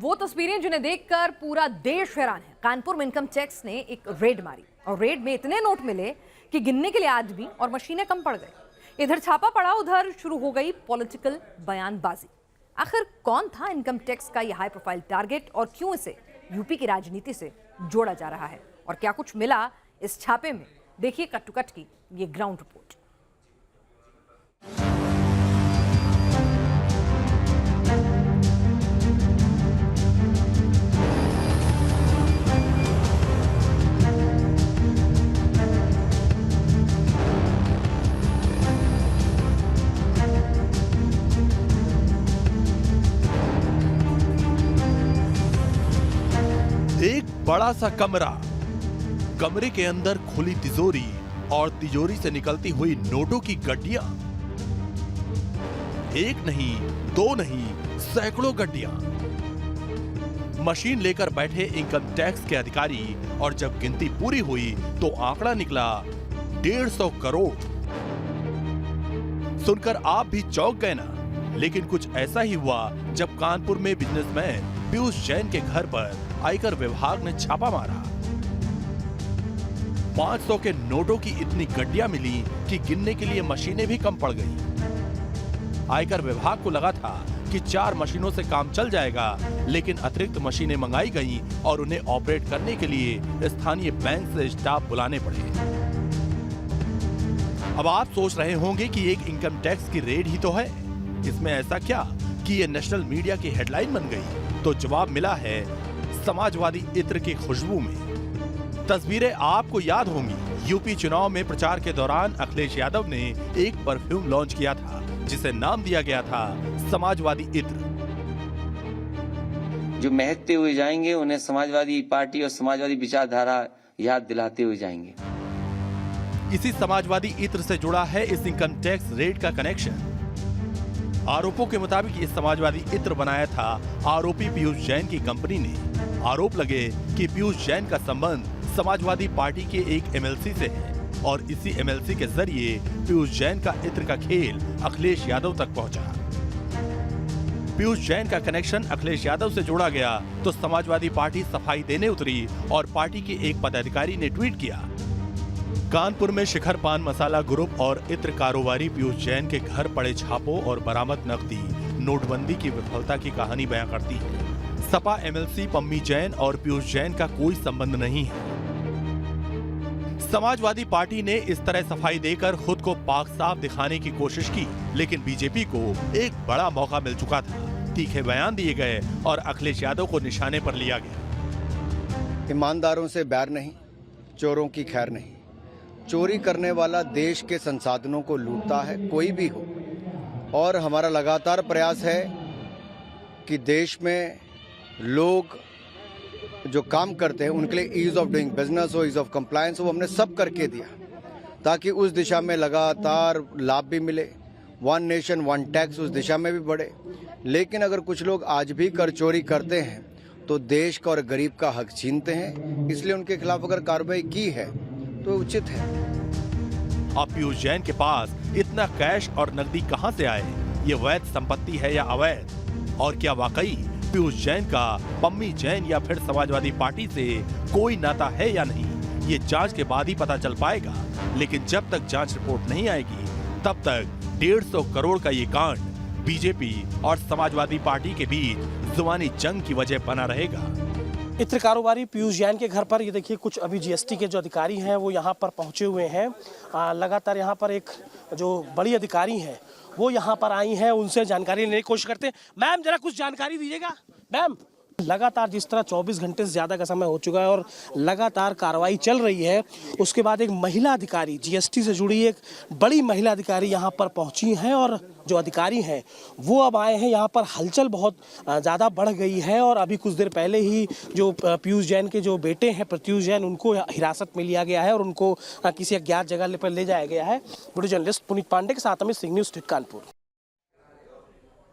वो तस्वीरें जिन्हें देखकर पूरा देश हैरान है। कानपुर में इनकम टैक्स ने एक रेड मारी और रेड में इतने नोट मिले कि गिनने के लिए आदमी और मशीनें कम पड़ गई। इधर छापा पड़ा, उधर शुरू हो गई पॉलिटिकल बयानबाजी। आखिर कौन था इनकम टैक्स का यह हाई प्रोफाइल टारगेट और क्यों इसे यूपी की राजनीति से जोड़ा जा रहा है, और क्या कुछ मिला इस छापे में? देखिए कट टू कट की ये ग्राउंड रिपोर्ट। एक बड़ा सा कमरे के अंदर खुली तिजोरी और तिजोरी से निकलती हुई नोटों की गड्डियां। एक नहीं, दो नहीं, सैकड़ों गड्डियां। मशीन लेकर बैठे इनकम टैक्स के अधिकारी, और जब गिनती पूरी हुई तो आंकड़ा निकला 150 करोड़। सुनकर आप भी चौंक गए ना? लेकिन कुछ ऐसा ही हुआ जब कानपुर में बिजनेसमैन पीयूष जैन के घर पर आयकर विभाग ने छापा मारा। 500 के नोटों की इतनी गड्डियां मिली कि गिनने के लिए मशीनें भी कम पड़ गई। आयकर विभाग को लगा था कि 4 मशीनों से काम चल जाएगा, लेकिन अतिरिक्त मशीनें मंगाई गईं और उन्हें ऑपरेट करने के लिए स्थानीय बैंक से स्टाफ बुलाने पड़े। अब आप सोच रहे होंगे कि एक इनकम टैक्स की रेड ही तो है, इसमें ऐसा क्या कि ये नेशनल मीडिया की हेडलाइन बन गई? तो जवाब मिला है समाजवादी इत्र की खुशबू में। तस्वीरें आपको याद होंगी, यूपी चुनाव में प्रचार के दौरान अखिलेश यादव ने एक परफ्यूम लॉन्च किया था जिसे नाम दिया गया था समाजवादी इत्र। जो महकते हुए जाएंगे उन्हें समाजवादी पार्टी और समाजवादी विचारधारा याद दिलाते हुए जाएंगे। इसी समाजवादी इत्र से जुड़ा है इस इनकम टैक्स रेड का कनेक्शन। आरोपों के मुताबिक इस समाजवादी इत्र बनाया था आरोपी पीयूष जैन की कंपनी ने। आरोप लगे कि पीयूष जैन का संबंध समाजवादी पार्टी के एक एमएलसी से है और इसी एमएलसी के जरिए पीयूष जैन का इत्र का खेल अखिलेश यादव तक पहुंचा। पीयूष जैन का कनेक्शन अखिलेश यादव से जोड़ा गया तो समाजवादी पार्टी सफाई देने उतरी और पार्टी के एक पदाधिकारी ने ट्वीट किया, कानपुर में शिखर पान मसाला ग्रुप और इत्र कारोबारी पीयूष जैन के घर पड़े छापों और बरामद नकदी नोटबंदी की विफलता की कहानी बयां करती है। सपा एमएलसी पम्मी जैन और पीयूष जैन का कोई संबंध नहीं है। समाजवादी पार्टी ने इस तरह सफाई देकर खुद को पाक साफ दिखाने की कोशिश की, लेकिन बीजेपी को एक बड़ा मौका मिल चुका था। तीखे बयान दिए गए और अखिलेश यादव को निशाने पर लिया गया। ईमानदारों से बैर नहीं, चोरों की खैर नहीं। चोरी करने वाला देश के संसाधनों को लूटता है, कोई भी हो। और हमारा लगातार प्रयास है कि देश में लोग जो काम करते हैं उनके लिए ईज ऑफ डूइंग बिजनेस हो, ईज ऑफ कंप्लायंस हो, वो हमने सब करके दिया ताकि उस दिशा में लगातार लाभ भी मिले। वन नेशन वन टैक्स उस दिशा में भी बढ़े। लेकिन अगर कुछ लोग आज भी कर चोरी करते हैं तो देश का और गरीब का हक छीनते हैं, इसलिए उनके खिलाफ अगर कार्रवाई की है तो उचित है। अब पीयूष जैन के पास इतना कैश और नकदी कहां से आए? ये वैध संपत्ति है या अवैध? और क्या वाकई पीयूष जैन का पम्मी जैन या फिर समाजवादी पार्टी से कोई नाता है या नहीं? ये जांच के बाद ही पता चल पाएगा। लेकिन जब तक जांच रिपोर्ट नहीं आएगी तब तक 150 करोड़ का ये कांड बीजेपी और समाजवादी पार्टी के बीच जुबानी जंग की वजह बना रहेगा। इत्र कारोबारी पीयूष जैन के घर पर ये देखिए, कुछ अभी जीएसटी के जो अधिकारी हैं वो यहाँ पर पहुँचे हुए हैं। लगातार यहाँ पर एक जो बड़ी अधिकारी हैं वो यहाँ पर आई हैं, उनसे जानकारी लेने की कोशिश करते हैं। मैम जरा कुछ जानकारी दीजिएगा। मैम, लगातार जिस तरह 24 घंटे से ज़्यादा का समय हो चुका है और लगातार कार्रवाई चल रही है, उसके बाद एक महिला अधिकारी, जीएसटी से जुड़ी एक बड़ी महिला अधिकारी यहाँ पर पहुँची हैं और जो अधिकारी हैं वो अब आए हैं। यहाँ पर हलचल बहुत ज़्यादा बढ़ गई है और अभी कुछ देर पहले ही जो पीयूष जैन के जो बेटे हैं प्रत्युष जैन, उनको हिरासत में लिया गया है और उनको किसी अज्ञात जगह पर ले जाया गया है। वीडियो जर्नलिस्ट पुनीत पांडे के साथ अमित सिंह, न्यूज़ 8 कानपुर।